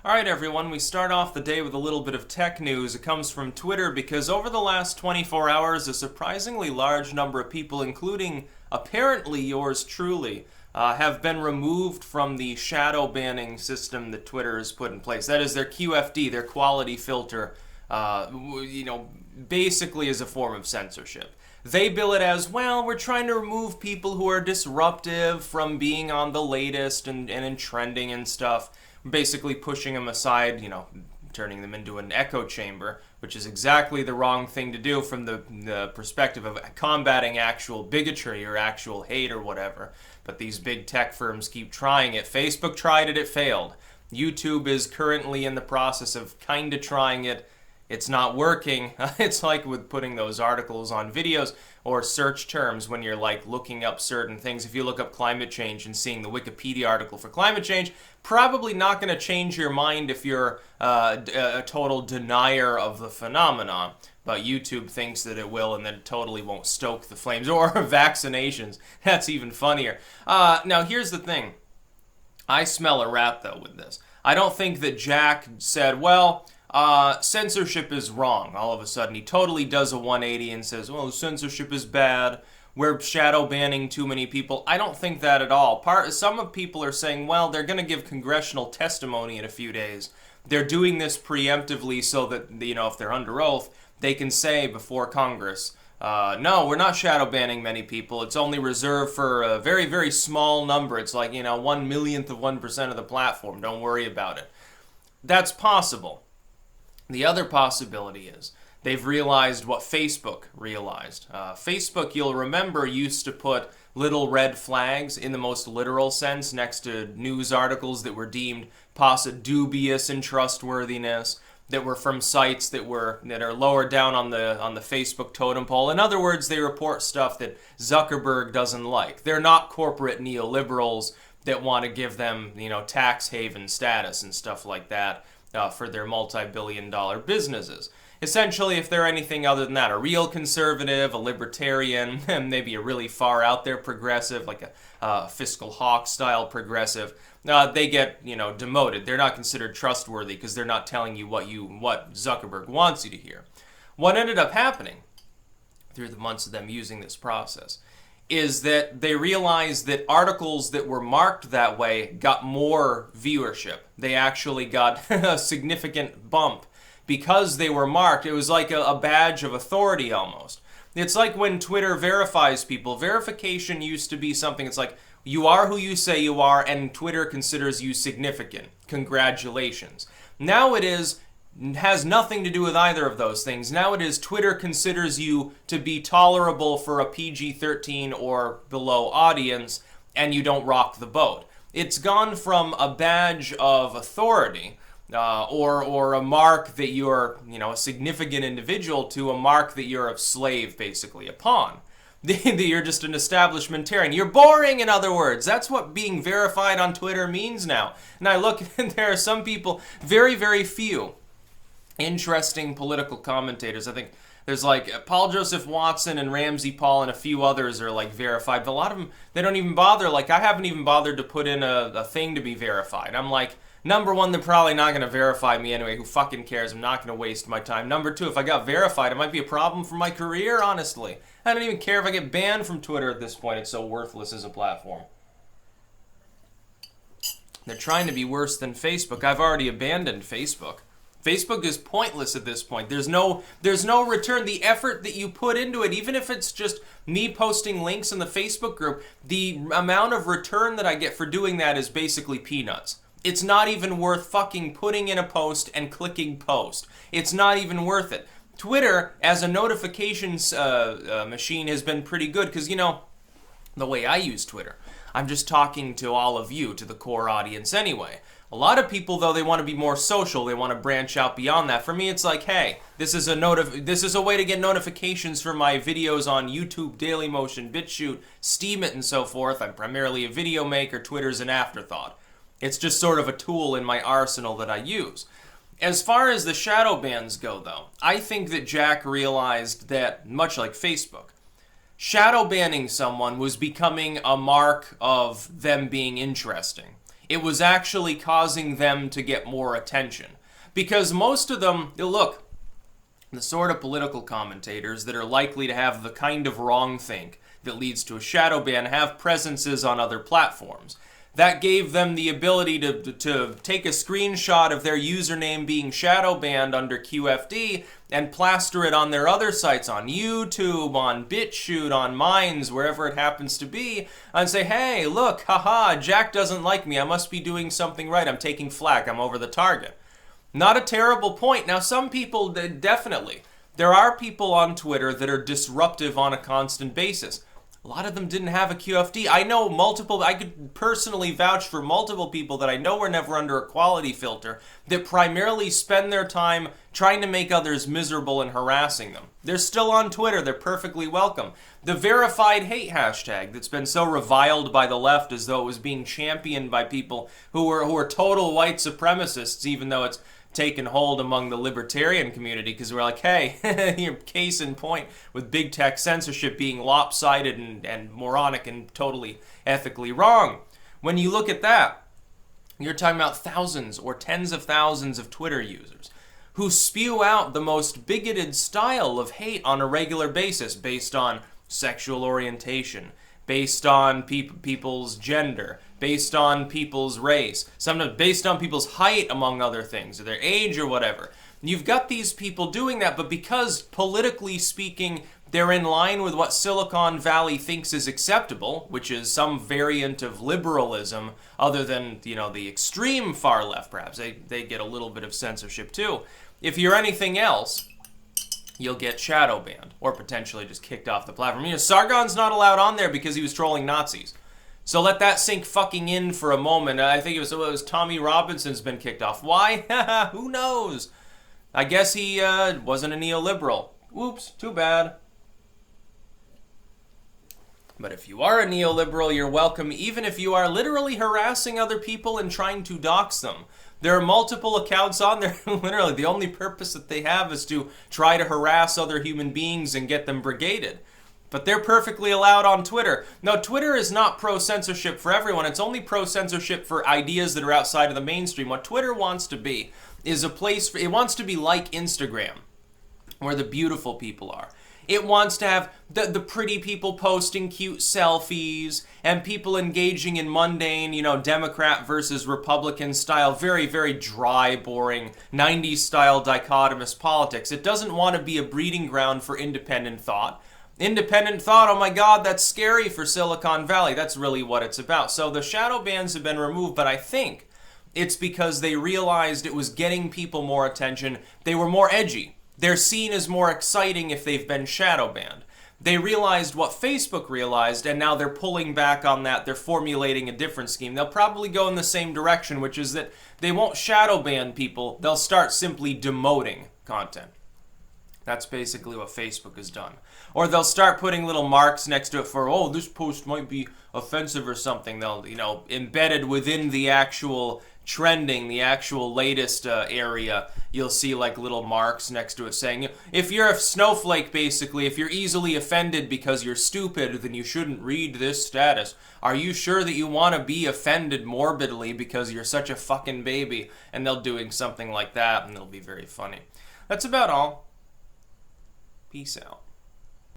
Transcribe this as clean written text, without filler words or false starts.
Alright everyone, we start off the day with a little bit of tech news. It comes from Twitter because over the last 24 hours, a surprisingly large number of people, including apparently yours truly, have been removed from the shadow banning system that Twitter has put in place. That is their QFD, their quality filter, basically as a form of censorship. They bill it as, well, we're trying to remove people who are disruptive from being on the latest and in trending and stuff. Basically pushing them aside, turning them into an echo chamber, which is exactly the wrong thing to do from the perspective of combating actual bigotry or actual hate or whatever. But these big tech firms keep trying it. Facebook tried it, it failed. YouTube is currently in the process of kind of trying it. It's not working. It's like with putting those articles on videos or search terms when you're like looking up certain things. If you look up climate change and seeing the Wikipedia article for climate change, probably not going to change your mind if you're a total denier of the phenomenon. But YouTube thinks that it will and then totally won't stoke the flames. Or vaccinations. That's even funnier. Now, here's the thing. I smell a rat, though, with this. I don't think that Jack said, well, censorship is wrong. All of a sudden, he totally does a 180 and says, well, censorship is bad. We're shadow banning too many people. I don't think that at all. Some people are saying, well, they're going to give congressional testimony in a few days. They're doing this preemptively so that, if they're under oath, they can say before Congress, no, we're not shadow banning many people. It's only reserved for a very, very small number. It's like, 1/1,000,000th of 1% of the platform. Don't worry about it. That's possible. The other possibility is they've realized what Facebook realized. Facebook, you'll remember, used to put little red flags in the most literal sense next to news articles that were deemed dubious in trustworthiness, that were from sites that are lower down on the Facebook totem pole. In other words, they report stuff that Zuckerberg doesn't like. They're not corporate neoliberals that want to give them, tax haven status and stuff like that for their multi-billion-dollar businesses. Essentially, if they're anything other than that, a real conservative, a libertarian, and maybe a really far out there progressive, like a fiscal hawk style progressive, they get, demoted. They're not considered trustworthy because they're not telling you what Zuckerberg wants you to hear. What ended up happening through the months of them using this process is that they realized that articles that were marked that way got more viewership. They actually got a significant bump because they were marked. It was like a badge of authority almost. It's like when Twitter verifies people. Verification used to be something, it's like, you are who you say you are, and Twitter considers you significant. Congratulations. Now it has nothing to do with either of those things. Now it is Twitter considers you to be tolerable for a PG-13 or below audience, and you don't rock the boat. It's gone from a badge of authority, or a mark that you're, a significant individual, to a mark that you're a slave, basically, a pawn. That you're just an establishmentarian. You're boring, in other words. That's what being verified on Twitter means now. And I look, and there are some people, very, very few, interesting political commentators. I think there's like Paul Joseph Watson and Ramsey Paul and a few others are like verified. But a lot of them, they don't even bother. Like, I haven't even bothered to put in a thing to be verified. I'm like, number one, they're probably not going to verify me anyway. Who fucking cares? I'm not going to waste my time. Number two, if I got verified, it might be a problem for my career, honestly. I don't even care if I get banned from Twitter at this point. It's so worthless as a platform. They're trying to be worse than Facebook. I've already abandoned Facebook. Facebook is pointless at this point. There's no return. The effort that you put into it, even if it's just me posting links in the Facebook group, the amount of return that I get for doing that is basically peanuts. It's not even worth fucking putting in a post and clicking post. It's not even worth it. Twitter, as a notifications machine, has been pretty good because, the way I use Twitter, I'm just talking to all of you, to the core audience anyway. A lot of people, though, they want to be more social. They want to branch out beyond that. For me, it's like, hey, this is a way to get notifications for my videos on YouTube, Dailymotion, BitChute, Steemit, and so forth. I'm primarily a video maker. Twitter's an afterthought. It's just sort of a tool in my arsenal that I use. As far as the shadow bans go, though, I think that Jack realized that, much like Facebook, shadow banning someone was becoming a mark of them being interesting. It was actually causing them to get more attention. Because most of them, look, the sort of political commentators that are likely to have the kind of wrongthink that leads to a shadow ban have presences on other platforms. That gave them the ability to take a screenshot of their username being shadow banned under QFD and plaster it on their other sites, on YouTube, on BitChute, on Minds, wherever it happens to be, and say, hey, look, haha, Jack doesn't like me, I must be doing something right, I'm taking flack, I'm over the target. Not a terrible point. Now, some people, definitely, there are people on Twitter that are disruptive on a constant basis. A lot of them didn't have a QFD. I know multiple, I could personally vouch for multiple people that I know were never under a quality filter that primarily spend their time trying to make others miserable and harassing them. They're still on Twitter. They're perfectly welcome. The verified hate hashtag that's been so reviled by the left as though it was being championed by people who were total white supremacists, even though it's taken hold among the libertarian community, because we're like, hey, your case in point with big tech censorship being lopsided and moronic and totally ethically wrong. When you look at that, you're talking about thousands or tens of thousands of Twitter users who spew out the most bigoted style of hate on a regular basis based on sexual orientation, based on people's gender, based on people's race, sometimes based on people's height, among other things, or their age or whatever. You've got these people doing that, but because politically speaking, they're in line with what Silicon Valley thinks is acceptable, which is some variant of liberalism other than, the extreme far left, perhaps. They get a little bit of censorship too. If you're anything else, you'll get shadow banned or potentially just kicked off the platform. Sargon's not allowed on there because he was trolling Nazis. So let that sink fucking in for a moment. I think it was Tommy Robinson's been kicked off. Why? Who knows? I guess he wasn't a neoliberal. Oops, too bad. But if you are a neoliberal, you're welcome, even if you are literally harassing other people and trying to dox them. There are multiple accounts on there. Literally, the only purpose that they have is to try to harass other human beings and get them brigaded. But they're perfectly allowed on Twitter. Now, Twitter is not pro-censorship for everyone. It's only pro-censorship for ideas that are outside of the mainstream. What Twitter wants to be is a place, it wants to be like Instagram, where the beautiful people are. It wants to have the pretty people posting cute selfies and people engaging in mundane, Democrat versus Republican style, very, very dry, boring, 90s style dichotomous politics. It doesn't want to be a breeding ground for independent thought. Independent thought, oh my god, that's scary for Silicon Valley. That's really what it's about. So the shadow bans have been removed, but I think it's because they realized it was getting people more attention. They were more edgy. They're seen as more exciting if they've been shadow banned. They realized what Facebook realized, and now they're pulling back on that. They're formulating a different scheme. They'll probably go in the same direction, which is that they won't shadow ban people. They'll start simply demoting content. That's basically what Facebook has done. Or they'll start putting little marks next to it for, oh, this post might be offensive or something. They'll, embedded within the actual trending, the actual latest area, you'll see like little marks next to it saying, if you're a snowflake, basically, if you're easily offended because you're stupid, then you shouldn't read this status. Are you sure that you want to be offended morbidly because you're such a fucking baby? And they'll doing something like that, and it'll be very funny. That's about all. Peace out.